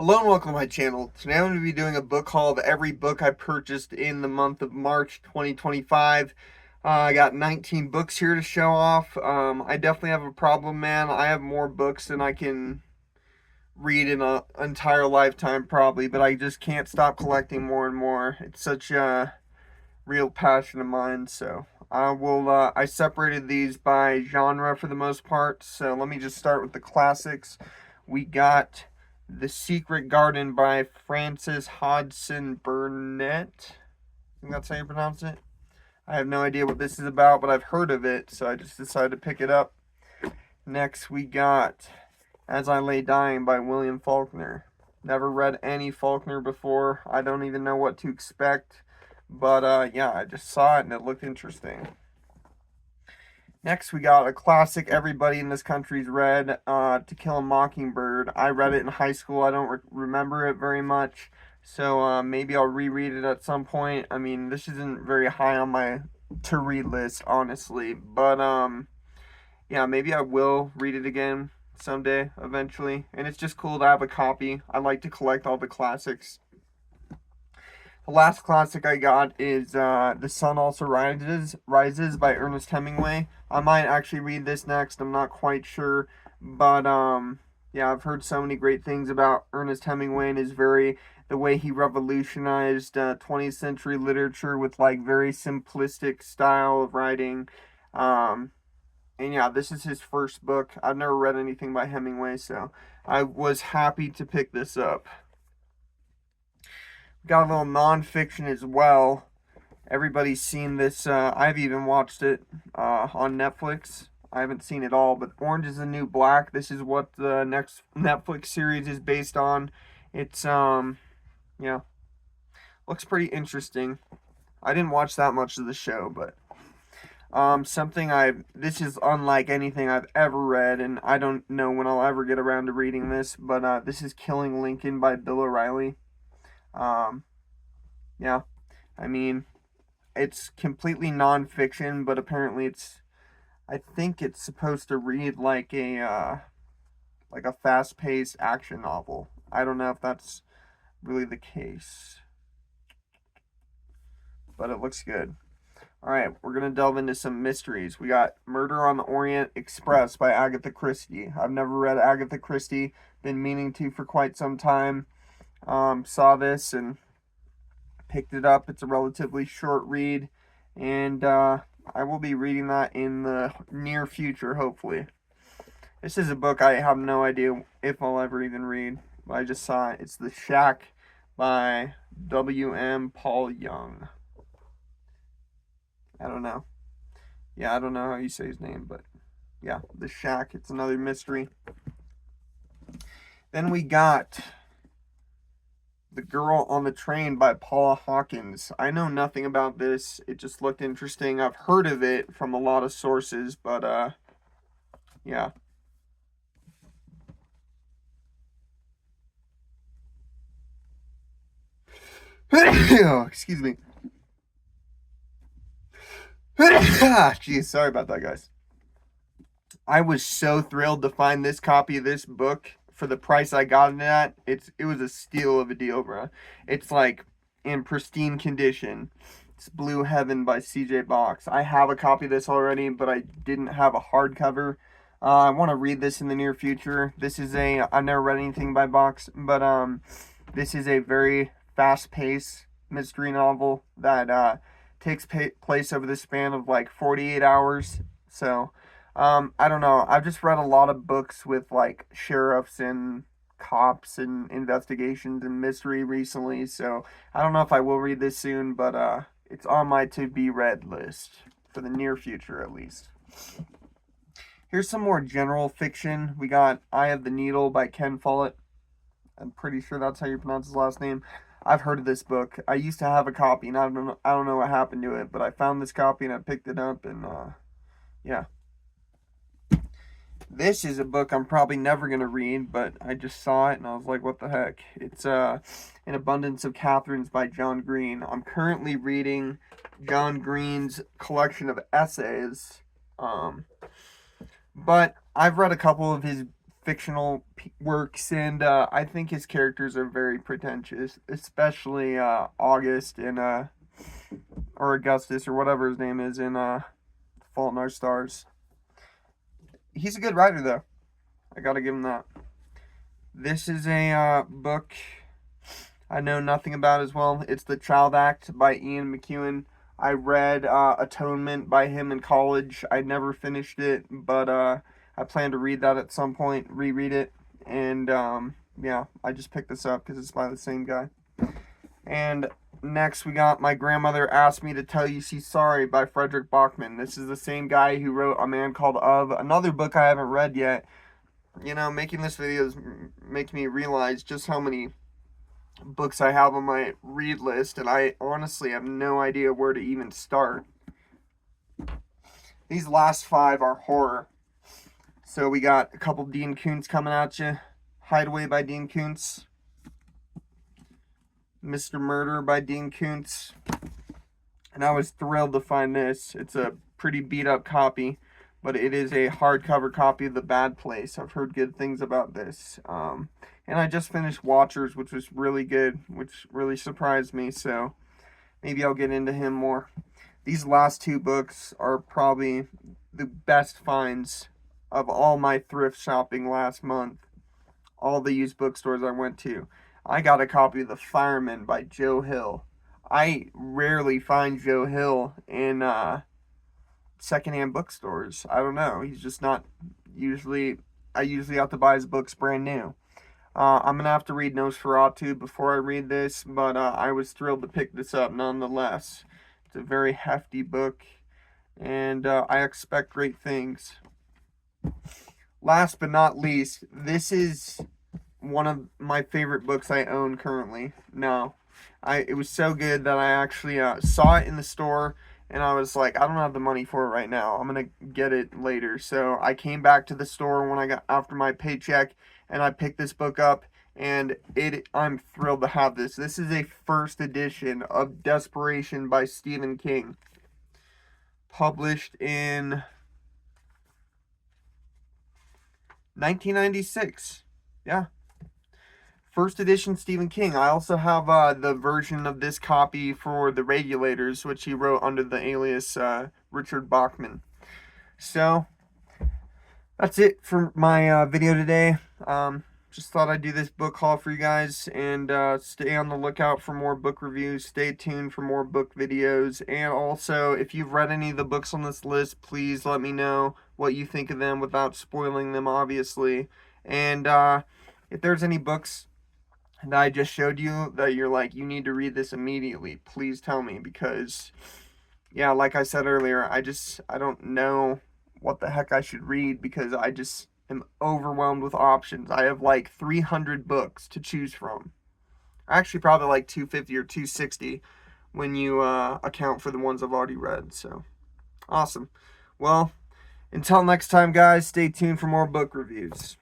Hello and welcome to my channel. Today I'm going to be doing a book haul of every book I purchased in the month of March 2025. I got 19 books here to show off. I definitely have a problem, man. I have more books than I can read in an entire lifetime probably, but I just can't stop collecting more and more. It's such a real passion of mine, so I separated these by genre for the most part. So let me just start with the classics. We got The Secret Garden by Frances Hodgson Burnett. I think that's how you pronounce it. I have no idea what this is about, but I've heard of it, so I just decided to pick it up. Next, we got As I Lay Dying by William Faulkner. Never read any Faulkner before. I don't even know what to expect. But yeah, I just saw it and it looked interesting. Next, we got a classic everybody in this country's read, To Kill a Mockingbird. I read it in high school. I don't remember it very much, so maybe I'll reread it at some point. I mean, this isn't very high on my to-read list, honestly, but yeah, maybe I will read it again someday, eventually. And it's just cool to have a copy. I like to collect all the classics. The last classic I got is The Sun Also Rises by Ernest Hemingway. I might actually read this next. I'm not quite sure, but yeah, I've heard so many great things about Ernest Hemingway and the way he revolutionized 20th century literature with like very simplistic style of writing. Um, and yeah, this is his first book. I've never read anything by Hemingway, so I was happy to pick this up. Got a little nonfiction as well. Everybody's seen this. I've even watched it on Netflix. I haven't seen it all, but Orange is the New Black. This is what the next Netflix series is based on. It's yeah, looks pretty interesting. I didn't watch that much of the show, but this is unlike anything I've ever read, and I don't know when I'll ever get around to reading this, but this is Killing Lincoln by Bill O'Reilly. Um, yeah, I mean, it's completely nonfiction, but apparently I think it's supposed to read like a fast-paced action novel. I don't know if that's really the case, but it looks good. All right, we're gonna delve into some mysteries. We got Murder on the Orient Express by Agatha Christie. I've never read Agatha Christie, been meaning to for quite some time. Saw this and picked it up. It's a relatively short read, and I will be reading that in the near future, hopefully. This is a book I have no idea if I'll ever even read, but I just saw it. It's The Shack by W.M. Paul Young. I don't know. Yeah, I don't know how you say his name, but yeah, The Shack. It's another mystery. Then we got The Girl on the Train by Paula Hawkins. I know nothing about this. It just looked interesting. I've heard of it from a lot of sources, but yeah. Oh, excuse me. Jeez, sorry about that, guys. I was so thrilled to find this copy of this book for the price I got it at. It was a steal of a deal, bro. It's like in pristine condition. It's Blue Heaven by C.J. Box. I have a copy of this already, but I didn't have a hardcover. I want to read this in the near future. I've never read anything by Box, but this is a very fast-paced mystery novel that takes place over the span of like 48 hours. So, I don't know. I've just read a lot of books with like sheriffs and cops and investigations and mystery recently, so I don't know if I will read this soon, but it's on my to be read list for the near future at least. Here's some more general fiction. We got Eye of the Needle by Ken Follett. I'm pretty sure that's how you pronounce his last name. I've heard of this book. I used to have a copy, and I don't know what happened to it, but I found this copy and I picked it up, and yeah. This is a book I'm probably never going to read, but I just saw it and I was like, what the heck? It's An Abundance of Catherines by John Green. I'm currently reading John Green's collection of essays. But I've read a couple of his fictional works, and I think his characters are very pretentious, especially August and or Augustus or whatever his name is in Fault in Our Stars. He's a good writer though. I gotta give him that. This is a book I know nothing about as well. It's The Child Act by Ian McEwan. I read Atonement by him in college. I never finished it, but I plan to read that at some point, reread it. And yeah, I just picked this up because it's by the same guy. And next we got My Grandmother Asked Me to Tell You She's Sorry by Fredrik Backman. This is the same guy who wrote A Man Called Of, another book I haven't read yet. You know, making this video makes me realize just how many books I have on my read list, and I honestly have no idea where to even start. These last 5 are horror. So we got a couple Dean Koontz coming at you. Hideaway by Dean Koontz. Mr. Murder by Dean Koontz. And I was thrilled to find this. It's a pretty beat up copy, but it is a hardcover copy of The Bad Place. I've heard good things about this. And I just finished Watchers, which was really good, which really surprised me, so maybe I'll get into him more. These last 2 books are probably the best finds of all my thrift shopping last month. All the used bookstores I went to. I got a copy of The Fireman by Joe Hill. I rarely find Joe Hill in secondhand bookstores. I don't know. He's just not usually... I usually have to buy his books brand new. I'm going to have to read Nosferatu before I read this, but I was thrilled to pick this up nonetheless. It's a very hefty book, and I expect great things. Last but not least, this is one of my favorite books I own currently. No, it was so good that I actually saw it in the store, and I was like, I don't have the money for it right now. I'm going to get it later. So I came back to the store when I got after my paycheck, and I picked this book up, and I'm thrilled to have this. This is a first edition of Desperation by Stephen King, published in 1996. Yeah. First edition Stephen King. I also have the version of this copy for The Regulators, which he wrote under the alias Richard Bachman. So, that's it for my video today. Just thought I'd do this book haul for you guys, and stay on the lookout for more book reviews. Stay tuned for more book videos, and also, if you've read any of the books on this list, please let me know what you think of them without spoiling them, obviously. And if there's any books that I just showed you that you're like, you need to read this immediately, please tell me, because, yeah, like I said earlier, I don't know what the heck I should read, because I just am overwhelmed with options. I have like 300 books to choose from. Actually, probably like 250 or 260 when you account for the ones I've already read. So, awesome. Well, until next time, guys, stay tuned for more book reviews.